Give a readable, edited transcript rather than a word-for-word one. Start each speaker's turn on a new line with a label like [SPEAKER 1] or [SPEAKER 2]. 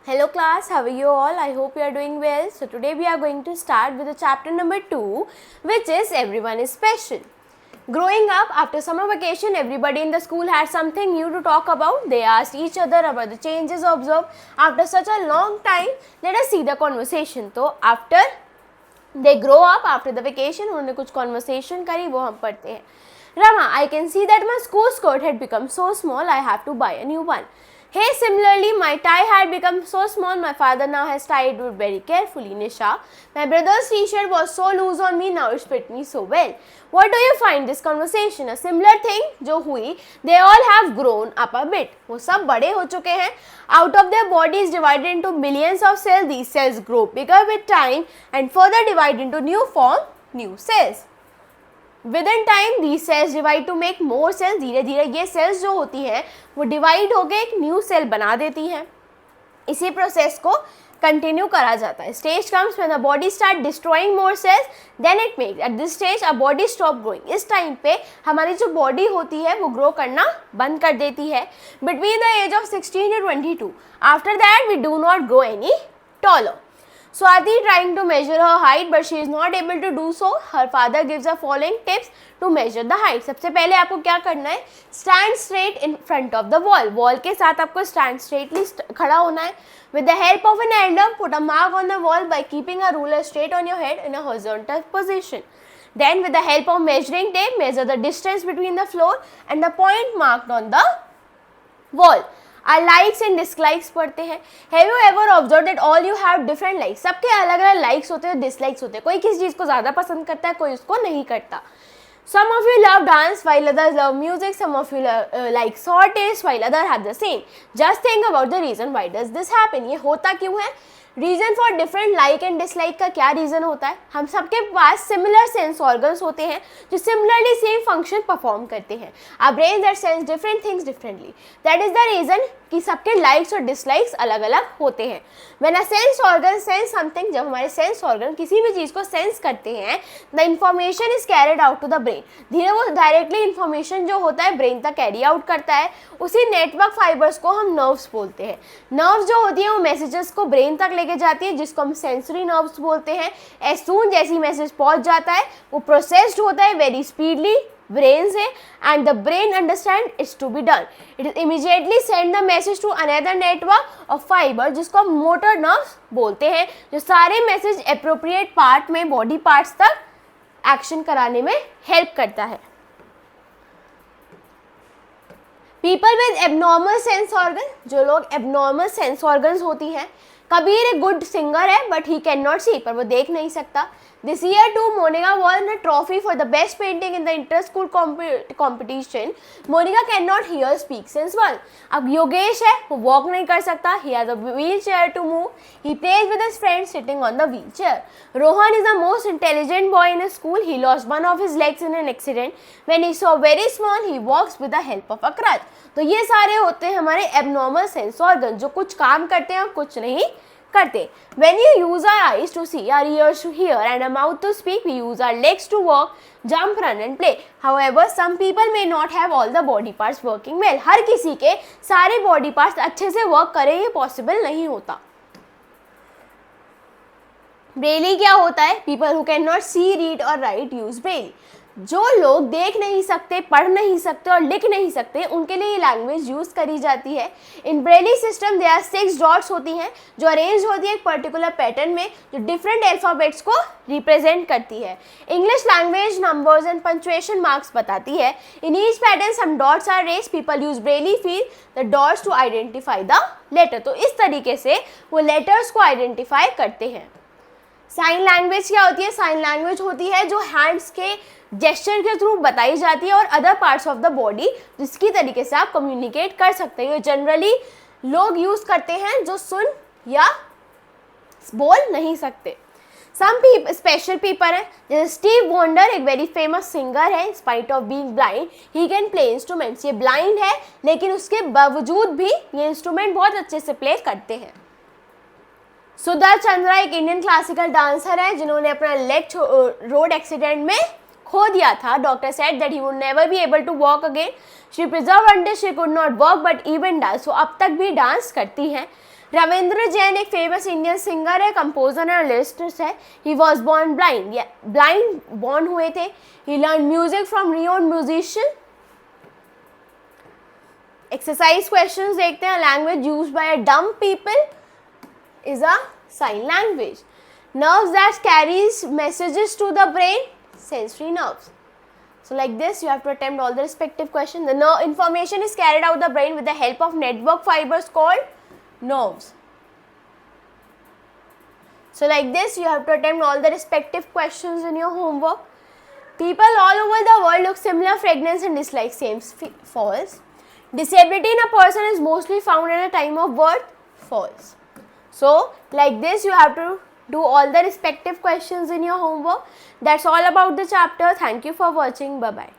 [SPEAKER 1] Hello class, how are you all? I hope you are doing well. So today we are going to start with the chapter number 2, which is Everyone is Special. Growing up, after summer vacation, everybody in the school had something new to talk about. They asked each other about the changes observed after such a long time. Let us see the conversation. So after they grow up, after the vacation, उन्होंने कुछ conversation करी, वो हम पढ़ते हैं. Rama, I can see that my school skirt had become so small, I have to buy a new one. Hey, similarly, my tie had become so small, my father now has tied it very carefully. Nisha, my brother's t-shirt was so loose on me, now it fit me so well. What do you find this conversation? A similar thing जो हुई, they all have grown up a bit. वो सब बड़े हो चुके हैं. Out of their bodies divided into millions of cells, these cells grow bigger with time and further divide into new cells. Within time these cells divide to make more cells. धीरे धीरे ये cells जो होती हैं वो divide होकर एक new cell बना देती हैं. इसी process को continue करा जाता है. Stage comes when the body start destroying more cells, then it makes. At this stage a body stop growing. इस time पे हमारी जो body होती है वो grow करना बंद कर देती है. Between the age of 16 to 22. After that we do not grow any taller. Swati trying to measure her height but she is not able to do so. Her father gives her following tips to measure the height. सबसे पहले आपको क्या करना है? Stand straight in front of the wall. Wall के साथ आपको stand straightly खड़ा होना है. With the help of an elder, put a mark on the wall by keeping a ruler straight on your head in a horizontal position. Then with the help of measuring tape, measure the distance between the floor and the point marked on the wall. Our likes and dislikes पढ़ते हैं. Have you ever observed that all you have different likes? सबके अलग अलग likes होते हैं, dislikes होते हैं. कोई किसी चीज़ को ज़्यादा पसंद करता है, कोई उसको नहीं करता. Some of you love dance while others love music. Some of you like short taste while others have the same. Just think about the reason why does this happen. ये होता क्यों है? Reason for different like and dislike का क्या reason होता है? हम सबके पास सिमिलर सेंस ऑर्गन्स होते हैं जो सिमिलरली सेम फंक्शन परफॉर्म करते हैं. Our brain that sense different things differently. That is the reason कि सबके लाइक्स और डिसलाइक्स अलग अलग होते हैं. When a sense organ sense something, जब हमारे सेंस ऑर्गन किसी भी चीज़ को सेंस करते हैं, the information is carried out to the brain. धीरे वो डायरेक्टली इन्फॉर्मेशन जो होता है ब्रेन तक कैरी आउट करता है. उसी नेटवर्क फाइबर्स को हम नर्व्स बोलते हैं. नर्व्स जो होती हैं वो मैसेजेस को ब्रेन तक लेके जाती है, जिसको हम सेंसरी नर्व्स बोलते हैं. एज सून जैसी मैसेज पहुंच जाता है वो प्रोसेस्ड होता है वेरी स्पीडली ब्रेन से and the brain understand it's to be done. It is immediately send the message to another network of fibre जिसको हम मोटर नर्व्स बोलते हैं, जो सारे मैसेज एप्रोप्रिएट पार्ट में बॉडी पार्ट्स तक एक्शन कराने में हेल्प करता है. People with abnormal sense organ, जो लोग एबनॉर्मल सेंस ऑर्गन्स होती हैं. कबीर एक गुड सिंगर है बट ही कैन नॉट सी, पर वो देख नहीं सकता. This year too Monica won a trophy for the best painting in the inter school competition. Monica can not hear speak since 1. अब योगेश है, वो वॉक नहीं कर सकता. He has a wheelchair to move. He plays with his friends sitting on the wheelchair. Rohan is the most intelligent boy in school. He lost one of his legs in an accident. When he saw very small he walks with the help of a crutch. तो ये सारे होते हैं हमारे abnormal sense organ जो कुछ काम करते हैं और कुछ नहीं करते. When you use our eyes to see, our ears to hear and our mouth to speak, we use our legs to walk, jump, run and play. However, some people may not have all the body parts working well. हर किसी के सारे body parts अच्छे से work करें ये possible नहीं होता. Braille क्या होता है? People who cannot see, read or write use Braille. जो लोग देख नहीं सकते, पढ़ नहीं सकते और लिख नहीं सकते, उनके लिए ये लैंग्वेज यूज़ करी जाती है. इन ब्रेली सिस्टम देयर 6 डॉट्स होती हैं जो अरेंज होती है एक पर्टिकुलर पैटर्न में, जो डिफरेंट अल्फ़ाबेट्स को रिप्रेजेंट करती है. English language numbers and punctuation marks बताती है. In each pattern some dots are raised. People use Braille feel the dots to identify the letter. तो इस तरीके से वो लेटर्स को आइडेंटिफाई करते हैं. साइन लैंग्वेज क्या होती है? साइन लैंग्वेज होती है जो हैंड्स के जेस्चर के थ्रू बताई जाती है और other parts of the body जिसकी तरीके से आप कम्युनिकेट कर सकते हैं. जनरली लोग यूज करते हैं जो सुन या बोल नहीं सकते. सम स्पेशल पीपल है, जैसे स्टीव वंडर एक वेरी फेमस सिंगर है. Spite of being blind he can play instruments. ये ब्लाइंड है लेकिन उसके बावजूद भी ये इंस्ट्रूमेंट बहुत अच्छे से प्ले करते हैं. सुधा चंद्रा एक इंडियन क्लासिकल डांसर है जिन्होंने अपना लेग रोड एक्सीडेंट में खो दिया था. Doctor said that he would never be able to walk again. She preserve until she could not walk but even dance. वो अब तक भी डांस करती हैं. रविंद्र जैन एक फेमस इंडियन सिंगर है, कंपोजर है, लिरिसिस्ट है. He was born blind. Blind born हुए थे. He learn music from renowned musician. Exercise questions देखते हैं. Language used by a dumb people is a sign language. Nerves that carries messages to the brain, sensory nerves. So like this you have to attempt all the respective questions. The information is carried out the brain with the help of network fibers called nerves. So like this you have to attempt all the respective questions in your homework. People all over the world look similar, fragrance and dislike same. False. Disability in a person is mostly found at the time of birth. False. So like this you have to do all the respective questions in your homework. That's all about the chapter. Thank you for watching. Bye bye.